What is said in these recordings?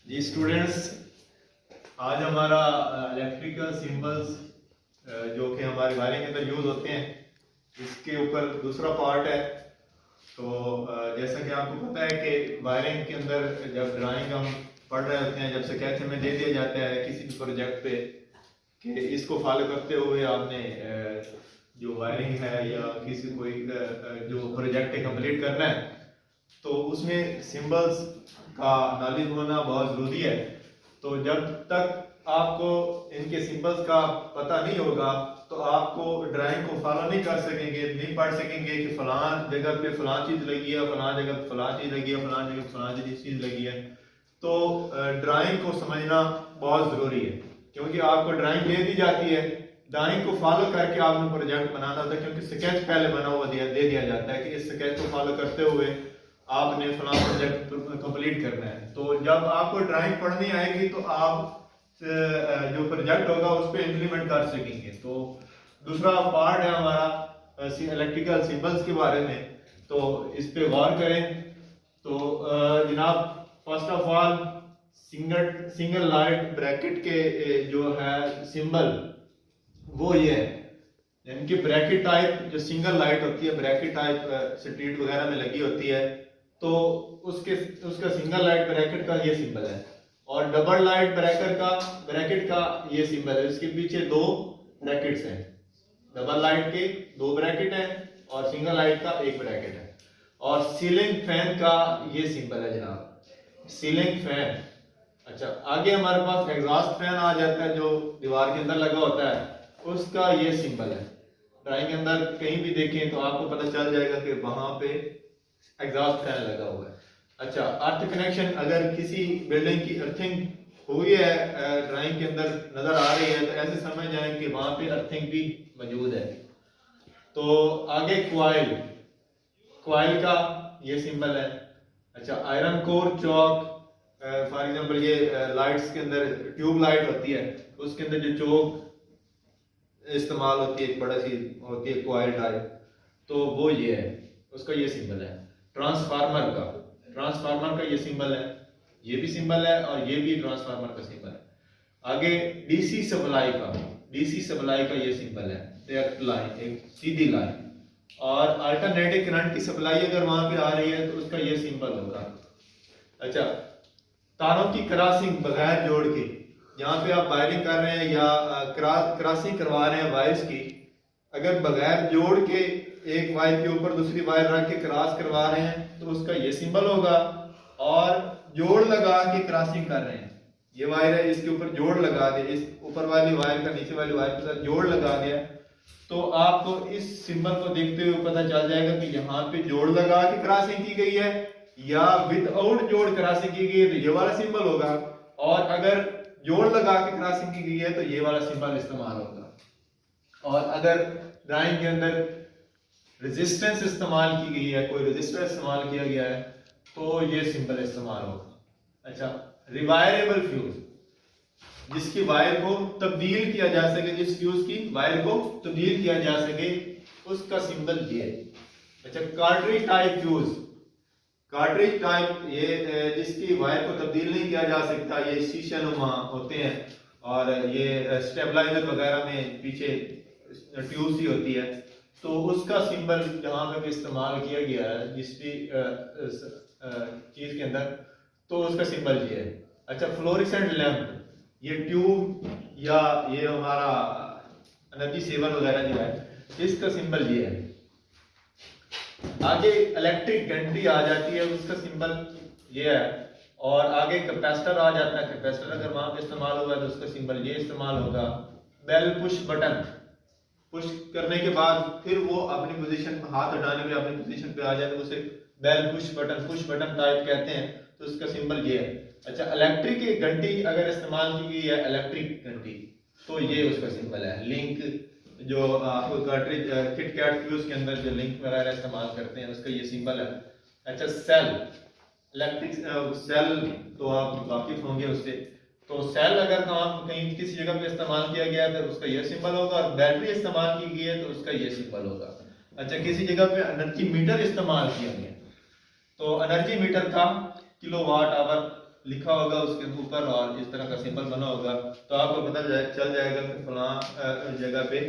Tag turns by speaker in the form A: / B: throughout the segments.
A: जी students, आज हमारा electrical symbols जो कि हमारे वायरिंग के अंदर यूज होते हैं, इसके ऊपर दूसरा पार्ट है। तो जैसा कि आपको पता है कि वायरिंग के अंदर जब ड्राइंग हम पढ़ रहे होते हैं, जब स्केच हमें दे दिया जाता है किसी भी प्रोजेक्ट पे कि इसको फॉलो करते हुए आपने जो वायरिंग है या किसी कोई जो प्रोजेक्ट है कंप्लीट करना है, तो उसमें सिंबल्स का नॉलेज होना बहुत ज़रूरी है। तो जब तक आपको इनके सिंबल्स का पता नहीं होगा तो आपको ड्राइंग को फॉलो नहीं कर सकेंगे, नहीं पढ़ सकेंगे कि फलां जगह पे फलां चीज़ लगी है, फलां जगह फलां चीज़ लगी है, फलां जगह फलां चीज़ लगी है। तो ड्राइंग को समझना बहुत ज़रूरी है, क्योंकि आपको ड्राइंग दे दी जाती है, ड्राइंग को फॉलो करके आपने प्रोजेक्ट बनाना होता है, क्योंकि स्केच पहले बना हुआ दे दिया जाता है कि इस स्केच को फॉलो करते हुए आपने फलां प्रोजेक्ट कंप्लीट करना है। तो जब आपको ड्राइंग पढ़नी आएगी तो आप जो प्रोजेक्ट होगा उस पर इम्प्लीमेंट कर सकेंगे। तो दूसरा पार्ट है हमारा इलेक्ट्रिकल सिंबल्स के बारे में, तो इस पे गौर करें। तो जनाब, first of all single light bracket के जो है सिंबल वो ये है, यानी कि ब्रैकेट टाइप जो सिंगल लाइट होती है, ब्रैकेट टाइप स्ट्रीट वगैरह में लगी होती है, तो उसका सिंगल लाइट ब्रैकेट का ये सिंबल है। और डबल लाइट ब्रैकेट का ये सिंबल है। इसके पीछे दो ब्रैकेट्स हैं, डबल लाइट के दो ब्रैकेट हैं और सिंगल लाइट का एक ब्रैकेट है। और सीलिंग फैन का ये सिंबल है जनाब, सीलिंग फैन। अच्छा, आगे हमारे पास एग्जॉस्ट फैन आ जाता है जो दीवार के अंदर लगा होता है, उसका ये सिंबल है। ड्राइंग के अंदर कहीं भी देखें तो आपको पता चल जाएगा कि वहां पे एग्जॉस्ट फैन लगा हुआ है। अच्छा, अर्थ कनेक्शन, अगर किसी बिल्डिंग की अर्थिंग हुई है ड्राइंग के अंदर नजर आ रही है, तो ऐसे समझ जाएं कि वहां पे अर्थिंग भी मौजूद है। तो आगे क्वाइल का ये सिंबल है। अच्छा, iron core Chowk, for example ये लाइट्स के अंदर ट्यूब लाइट होती है, उसके अंदर जो चौक इस्तेमाल होती है, एक बड़ा सी होती है क्वाइल टाइप, तो वो ये है, उसका ये सिंबल है। ट्रांसफार्मर का ये सिंबल है, ये भी सिंबल है और ये भी ट्रांसफार्मर का सिंबल है। आगे डीसी सप्लाई का ये सिंबल है, डायरेक्ट लाइन, एक सीधी लाइन। और अल्टरनेटिव करंट की सप्लाई अगर वहां पे आ रही है तो उसका ये सिंबल होगा। अच्छा, तारों की क्रॉसिंग बगैर जोड़ के, जहाँ पे आप वायरिंग कर रहे हैं या क्रॉसिंग करवा रहे हैं वायर्स की, अगर बगैर जोड़ के एक वायर के ऊपर दूसरी वायर रख के क्रॉस करवा रहे हैं तो उसका ये सिंबल होगा। और जोड़ लगा के क्रॉसिंग कर रहे हैं, ये वायर है, इसके ऊपर जोड़ लगा दे, इस ऊपर वाली वायर का नीचे वाली वायर के साथ जोड़ लगा दिया, तो आपको इस सिंबल को देखते हुए पता चल जाएगा कि यहाँ पे जोड़ लगा के क्रॉसिंग की गई है या विदाउट जोड़ क्रॉसिंग की गई है, तो ये वाला सिंबल होगा। और अगर जोड़ लगा के क्रॉसिंग की गई है तो ये वाला सिंबल इस्तेमाल होगा। और अगर ड्राइंग के अंदर रेजिस्टेंस इस्तेमाल की गई है, कोई रेजिस्टर इस्तेमाल किया गया है, तो ये सिंबल इस्तेमाल होगा। अच्छा, रिवायरेबल फ्यूज, जिसकी वायर को तब्दील किया जा सके, जिस फ्यूज की वायर को तब्दील किया जा सके, उसका सिंबल ये है। अच्छा, कार्ट्रिज टाइप ये जिसकी वायर को तब्दील नहीं किया जा सकता, ये शीशे नुमा होते हैं और ये स्टेबलाइजर वगैरह में पीछे ट्यूब सी होती है, तो उसका सिंबल जहां पे भी इस्तेमाल किया गया है जिस भी चीज के अंदर, तो उसका सिंबल ये है। अच्छा, फ्लोरेसेंट लैंप, ये ट्यूब या ये हमारा एनर्जी सेवर वगैरह जो है, इसका सिंबल ये है। आगे इलेक्ट्रिक घंटी आ जाती है, उसका सिंबल ये है। और आगे कैपेसिटर आ जाता है, कैपेसिटर अगर वहां पे इस्तेमाल हुआ है तो उसका सिंबल ये इस्तेमाल होगा। बेल पुश बटन, पुश करने के बाद फिर वो अपनी पोजीशन, हाथ हटाने पे अपनी पोजीशन पे आ जाए तो उसे बेल पुश बटन टाइप कहते हैं, तो उसका सिंबल ये है। अच्छा, इलेक्ट्रिक घंटी अगर इस्तेमाल की गई है, इलेक्ट्रिक घंटी, तो ये उसका सिंबल है। लिंक, जो आपको कार्ट्रिज किटकैट फ्यूज के अंदर जो लिंक वगैरह इस्तेमाल करते हैं, उसका ये सिंबल है। अच्छा, सेल, इलेक्ट्रिक सेल तो आप वाकिफ होंगे उससे, तो सेल अगर कहीं किसी जगह पे इस्तेमाल किया गया है तो उसका ये सिंबल होगा, और बैटरी इस्तेमाल की गई है तो उसका ये सिंबल होगा। अच्छा, किसी जगह पे एनर्जी मीटर इस्तेमाल किया गया तो एनर्जी मीटर का किलोवाट आवर लिखा होगा उसके ऊपर और इस तरह का सिंबल बना होगा, तो आपको पता चल जाएगा कि फलां जगह पे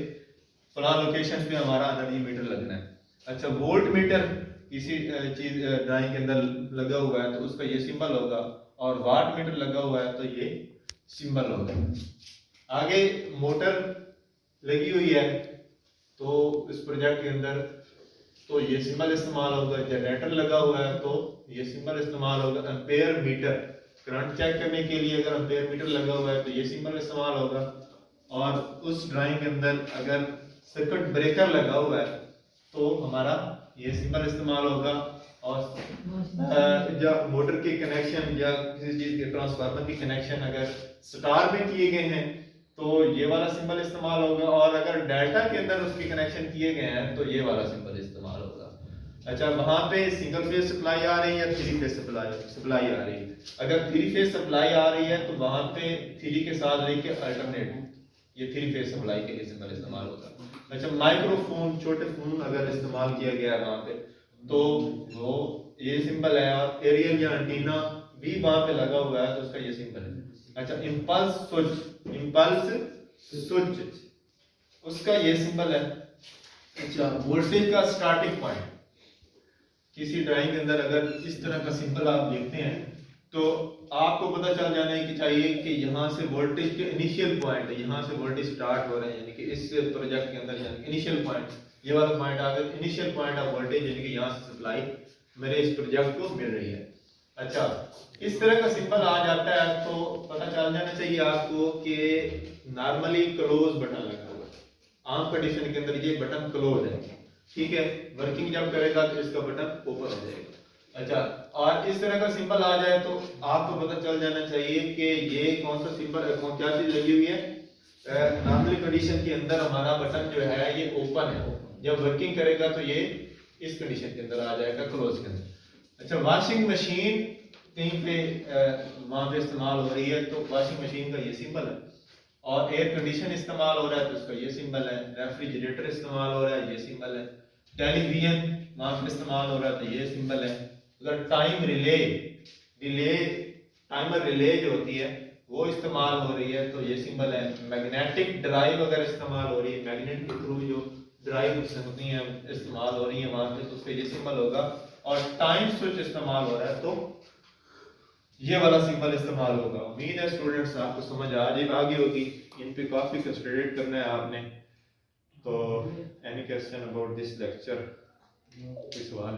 A: फलां लोकेशन पे हमारा एनर्जी मीटर लगना है। अच्छा, वोल्ट मीटर किसी चीज ड्राइंग के अंदर लगा हुआ है तो उसका ये सिंबल होगा, और वाट मीटर लगा हुआ है तो ये सिंबल होगा। आगे मोटर लगी हुई है तो इस प्रोजेक्ट के अंदर तो ये सिंबल इस्तेमाल होगा। जनरेटर लगा हुआ है तो ये सिंबल इस्तेमाल होगा। एम्पेयर मीटर, करंट चेक करने के लिए अगर एम्पेयर मीटर लगा हुआ है तो ये सिंबल इस्तेमाल होगा। और उस ड्राइंग के अंदर अगर सर्किट ब्रेकर लगा हुआ है तो हमारा ये सिंबल इस्तेमाल होगा। और जब मोटर के कनेक्शन या किसी चीज के ट्रांसफार्मर की कनेक्शन अगर स्टार में किए गए हैं तो ये वाला सिंबल इस्तेमाल होगा, और अगर डेल्टा के अंदर उसके कनेक्शन किए गए हैं तो ये वाला सिंबल इस्तेमाल होगा। अच्छा, वहां पे सिंगल फेज सप्लाई आ रही है या थ्री फेज सप्लाई आ रही है? अगर थ्री फेज सप्लाई आ रही है तो वहां पे थ्री के साथ लेके अल्टरनेट, ये थ्री फेज सप्लाई के लिए सिंबल इस्तेमाल होगा। अच्छा, माइक्रोफोन, छोटे फोन अगर इस्तेमाल किया गया है वहां पे तो वो ये सिंबल है, और एरियल या एंटीना भी वहां पे लगा हुआ है तो उसका ये सिंबल है। अच्छा, इंपल्स स्विच उसका ये सिंबल है। अच्छा, वोल्टेज का स्टार्टिंग पॉइंट, किसी ड्राइंग के अंदर अगर इस तरह का सिंबल आप देखते हैं तो आपको पता चल जाना है कि चाहिए कि यहाँ से वोल्टेज के इनिशियल पॉइंट है, यहाँ से वोल्टेज स्टार्ट हो रहे हैं, यानी कि इस प्रोजेक्ट के अंदर यानी इनिशियल पॉइंट, ये वाला पॉइंट अगर इनिशियल पॉइंट ऑफ वोल्टेज यानी कि यहाँ से सप्लाई मेरे इस प्रोजेक्ट को मिल रही है। अच्छा, इस तरह का सिंबल आ जाता है तो पता चल जाना चाहिए आपको कि नॉर्मली क्लोज बटन लगा हुआ है। आम कंडीशन के अंदर ये बटन क्लोज है, ठीक है। वर्किंग जब करेगा तो इसका बटन ओपन हो जाएगा। अच्छा, और इस तरह का सिंबल आ जाए तो आपको पता चल जाना चाहिए कि ये कौन सा सिंबल, क्या चीज लगी हुई है। नॉर्मली कंडीशन के अंदर हमारा बटन जो है ये ओपन है, जब वर्किंग करेगा तो ये इस कंडीशन के अंदर आ जाएगा, क्लोज के अंदर। अच्छा, वॉशिंग मशीन कहीं पे वहां पे इस्तेमाल हो रही है तो वॉशिंग मशीन का ये सिंबल है, और एयर कंडीशन इस्तेमाल हो रहा है तो उसका ये सिंबल है। रेफ्रिजरेटर इस्तेमाल हो रहा है, ये सिंबल है। टेलीविजन वहां पे इस्तेमाल हो रहा है तो ये सिंबल है। अगर टाइम टाइमर रिले जो होती है वो इस्तेमाल हो रही है तो ये सिंबल है। मैग्नेटिक ड्राइव अगर इस्तेमाल हो रही है, मैग्नेट के थ्रू जो ड्राइव होती है इस्तेमाल हो रही है वहां पे तो उसका ये सिंबल होगा। और टाइम स्विच इस्तेमाल हो रहा है तो ये वाला सिंबल इस्तेमाल होगा। उम्मीद है स्टूडेंट्स आपको समझ आ गई होगी। इन पे काफी कंसंट्रेट करना है आपने। तो any question about this lecture, कोई सवाल?